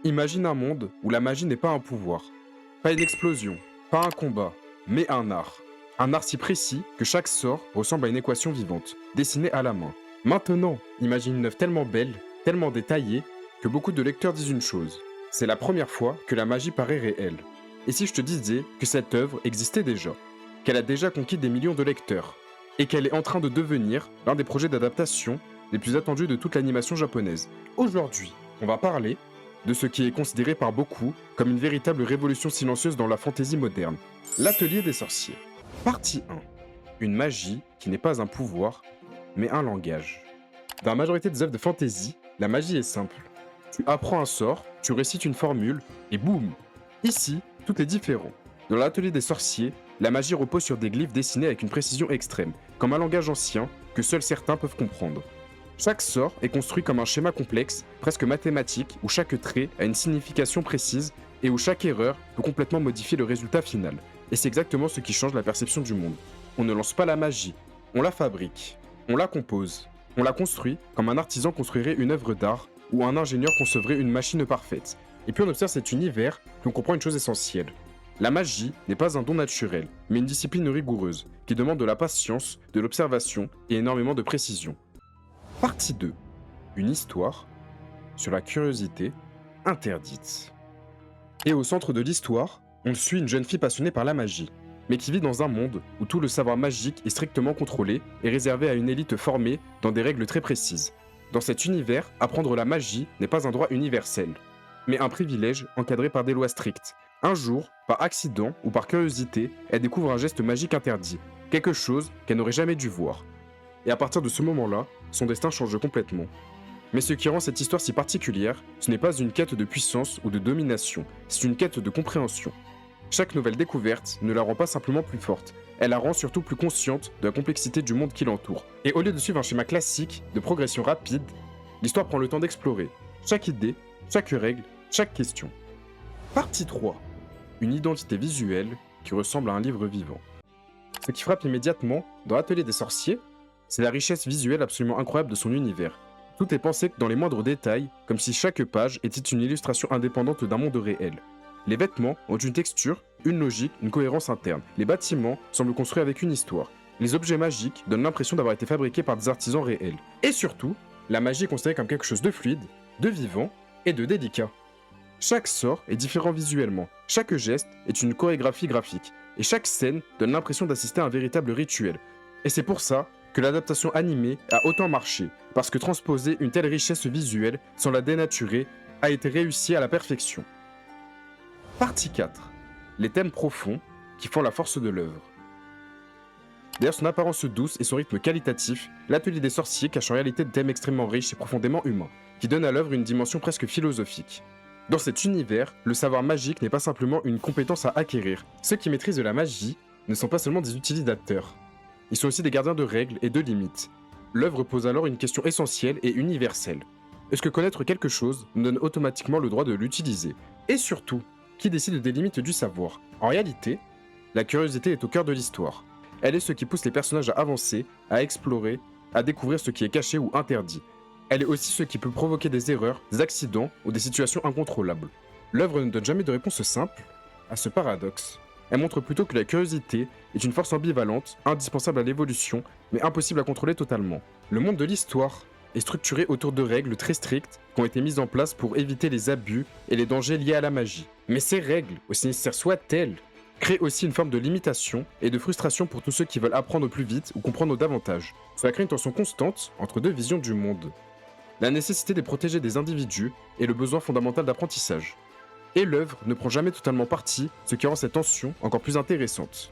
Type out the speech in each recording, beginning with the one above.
Imagine un monde où la magie n'est pas un pouvoir, pas une explosion, pas un combat, mais un art. Un art si précis que chaque sort ressemble à une équation vivante, dessinée à la main. Maintenant, imagine une œuvre tellement belle, tellement détaillée, que beaucoup de lecteurs disent une chose. C'est la première fois que la magie paraît réelle. Et si je te disais que cette œuvre existait déjà, qu'elle a déjà conquis des millions de lecteurs, et qu'elle est en train de devenir l'un des projets d'adaptation les plus attendus de toute l'animation japonaise. Aujourd'hui, on va parler de ce qui est considéré par beaucoup comme une véritable révolution silencieuse dans la fantaisie moderne, l'atelier des sorciers. Partie 1. Une magie qui n'est pas un pouvoir, mais un langage. Dans la majorité des œuvres de fantaisie, la magie est simple. Tu apprends un sort, tu récites une formule, et boum. Ici, tout est différent. Dans l'atelier des sorciers, la magie repose sur des glyphes dessinés avec une précision extrême, comme un langage ancien que seuls certains peuvent comprendre. Chaque sort est construit comme un schéma complexe, presque mathématique, où chaque trait a une signification précise et où chaque erreur peut complètement modifier le résultat final. Et c'est exactement ce qui change la perception du monde. On ne lance pas la magie, on la fabrique, on la compose, on la construit comme un artisan construirait une œuvre d'art ou un ingénieur concevrait une machine parfaite. Et puis on observe cet univers, puis on comprend une chose essentielle. La magie n'est pas un don naturel, mais une discipline rigoureuse, qui demande de la patience, de l'observation et énormément de précision. Partie 2. Une histoire sur la curiosité interdite. Et au centre de l'histoire, on suit une jeune fille passionnée par la magie, mais qui vit dans un monde où tout le savoir magique est strictement contrôlé et réservé à une élite formée dans des règles très précises. Dans cet univers, apprendre la magie n'est pas un droit universel, mais un privilège encadré par des lois strictes. Un jour, par accident ou par curiosité, elle découvre un geste magique interdit, quelque chose qu'elle n'aurait jamais dû voir. Et à partir de ce moment-là, son destin change complètement. Mais ce qui rend cette histoire si particulière, ce n'est pas une quête de puissance ou de domination, c'est une quête de compréhension. Chaque nouvelle découverte ne la rend pas simplement plus forte, elle la rend surtout plus consciente de la complexité du monde qui l'entoure. Et au lieu de suivre un schéma classique de progression rapide, l'histoire prend le temps d'explorer chaque idée, chaque règle, chaque question. Partie 3. Une identité visuelle qui ressemble à un livre vivant. Ce qui frappe immédiatement dans l'atelier des sorciers, c'est la richesse visuelle absolument incroyable de son univers. Tout est pensé dans les moindres détails, comme si chaque page était une illustration indépendante d'un monde réel. Les vêtements ont une texture, une logique, une cohérence interne. Les bâtiments semblent construits avec une histoire. Les objets magiques donnent l'impression d'avoir été fabriqués par des artisans réels. Et surtout, la magie est considérée comme quelque chose de fluide, de vivant et de délicat. Chaque sort est différent visuellement, chaque geste est une chorégraphie graphique, et chaque scène donne l'impression d'assister à un véritable rituel. Et c'est pour ça que l'adaptation animée a autant marché, parce que transposer une telle richesse visuelle sans la dénaturer a été réussi à la perfection. Partie 4. Les thèmes profonds qui font la force de l'œuvre. Derrière son apparence douce et son rythme qualitatif, l'atelier des sorciers cache en réalité des thèmes extrêmement riches et profondément humains, qui donnent à l'œuvre une dimension presque philosophique. Dans cet univers, le savoir magique n'est pas simplement une compétence à acquérir. Ceux qui maîtrisent la magie ne sont pas seulement des utilisateurs. Ils sont aussi des gardiens de règles et de limites. L'œuvre pose alors une question essentielle et universelle. Est-ce que connaître quelque chose nous donne automatiquement le droit de l'utiliser? Et surtout, qui décide des limites du savoir? En réalité, la curiosité est au cœur de l'histoire. Elle est ce qui pousse les personnages à avancer, à explorer, à découvrir ce qui est caché ou interdit. Elle est aussi ce qui peut provoquer des erreurs, des accidents ou des situations incontrôlables. L'œuvre ne donne jamais de réponse simple à ce paradoxe. Elle montre plutôt que la curiosité est une force ambivalente, indispensable à l'évolution, mais impossible à contrôler totalement. Le monde de l'histoire est structuré autour de règles très strictes qui ont été mises en place pour éviter les abus et les dangers liés à la magie. Mais ces règles, aussi nécessaires soient-elles, créent aussi une forme de limitation et de frustration pour tous ceux qui veulent apprendre plus vite ou comprendre davantage. Cela crée une tension constante entre deux visions du monde. La nécessité de protéger des individus et le besoin fondamental d'apprentissage. Et l'œuvre ne prend jamais totalement parti, ce qui rend cette tension encore plus intéressante.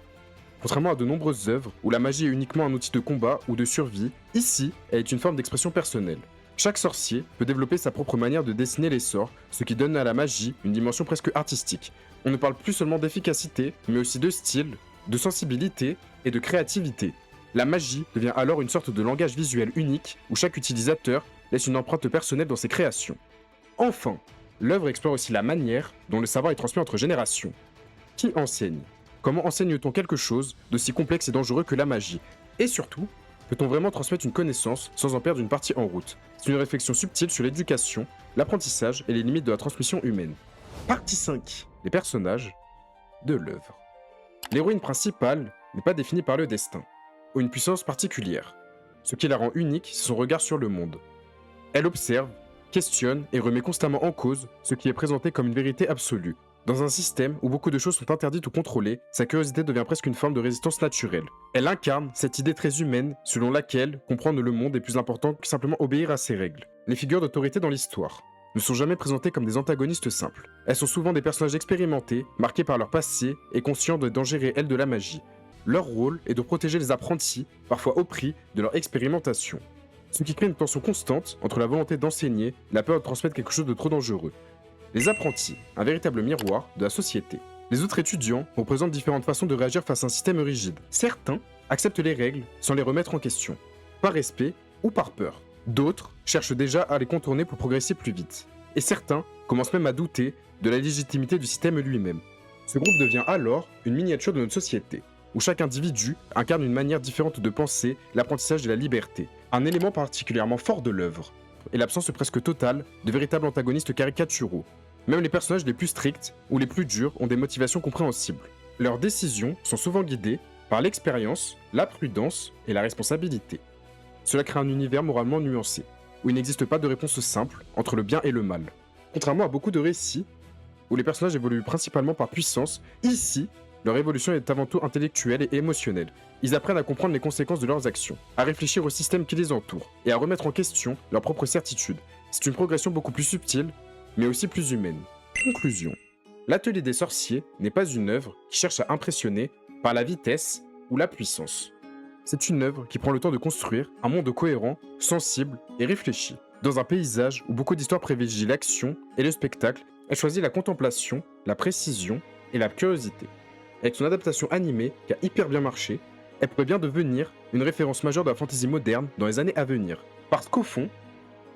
Contrairement à de nombreuses œuvres où la magie est uniquement un outil de combat ou de survie, ici, elle est une forme d'expression personnelle. Chaque sorcier peut développer sa propre manière de dessiner les sorts, ce qui donne à la magie une dimension presque artistique. On ne parle plus seulement d'efficacité, mais aussi de style, de sensibilité et de créativité. La magie devient alors une sorte de langage visuel unique où chaque utilisateur laisse une empreinte personnelle dans ses créations. Enfin, l'œuvre explore aussi la manière dont le savoir est transmis entre générations. Qui enseigne? Comment enseigne-t-on quelque chose d'aussi complexe et dangereux que la magie? Et surtout, Peut-on vraiment transmettre une connaissance sans en perdre une partie en route? C'est une réflexion subtile sur l'éducation, l'apprentissage et les limites de la transmission humaine. Partie 5. Les personnages de l'œuvre. L'héroïne principale n'est pas définie par le destin, ou une puissance particulière. Ce qui la rend unique, c'est son regard sur le monde. Elle observe, questionne et remet constamment en cause ce qui est présenté comme une vérité absolue. Dans un système où beaucoup de choses sont interdites ou contrôlées, sa curiosité devient presque une forme de résistance naturelle. Elle incarne cette idée très humaine selon laquelle comprendre le monde est plus important que simplement obéir à ses règles. Les figures d'autorité dans l'histoire ne sont jamais présentées comme des antagonistes simples. Elles sont souvent des personnages expérimentés, marqués par leur passé et conscients des dangers réels de la magie. Leur rôle est de protéger les apprentis, parfois au prix de leur expérimentation. Ce qui crée une tension constante entre la volonté d'enseigner et la peur de transmettre quelque chose de trop dangereux. Les apprentis, un véritable miroir de la société. Les autres étudiants représentent différentes façons de réagir face à un système rigide. Certains acceptent les règles sans les remettre en question, par respect ou par peur. D'autres cherchent déjà à les contourner pour progresser plus vite. Et certains commencent même à douter de la légitimité du système lui-même. Ce groupe devient alors une miniature de notre société, où chaque individu incarne une manière différente de penser l'apprentissage et la liberté, un élément particulièrement fort de l'œuvre, et l'absence presque totale de véritables antagonistes caricaturaux. Même les personnages les plus stricts ou les plus durs ont des motivations compréhensibles. Leurs décisions sont souvent guidées par l'expérience, la prudence et la responsabilité. Cela crée un univers moralement nuancé, où il n'existe pas de réponse simple entre le bien et le mal. Contrairement à beaucoup de récits, où les personnages évoluent principalement par puissance, ici, leur évolution est avant tout intellectuelle et émotionnelle. Ils apprennent à comprendre les conséquences de leurs actions, à réfléchir au système qui les entoure, et à remettre en question leurs propres certitudes. C'est une progression beaucoup plus subtile, mais aussi plus humaine. Conclusion. L'Atelier des sorciers n'est pas une œuvre qui cherche à impressionner par la vitesse ou la puissance. C'est une œuvre qui prend le temps de construire un monde cohérent, sensible et réfléchi. Dans un paysage où beaucoup d'histoires privilégient l'action et le spectacle, elle choisit la contemplation, la précision et la curiosité. Avec son adaptation animée qui a hyper bien marché, elle pourrait bien devenir une référence majeure de la fantasy moderne dans les années à venir. Parce qu'au fond,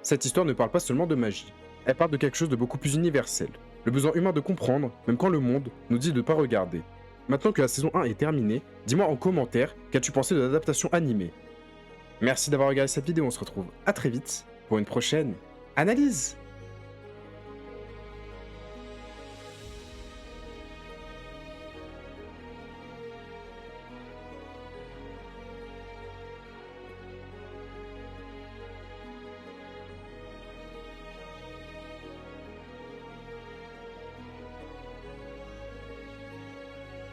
cette histoire ne parle pas seulement de magie, elle parle de quelque chose de beaucoup plus universel. Le besoin humain de comprendre, même quand le monde nous dit de ne pas regarder. Maintenant que la saison 1 est terminée, dis-moi en commentaire qu'as-tu pensé de l'adaptation animée. Merci d'avoir regardé cette vidéo, on se retrouve à très vite pour une prochaine analyse.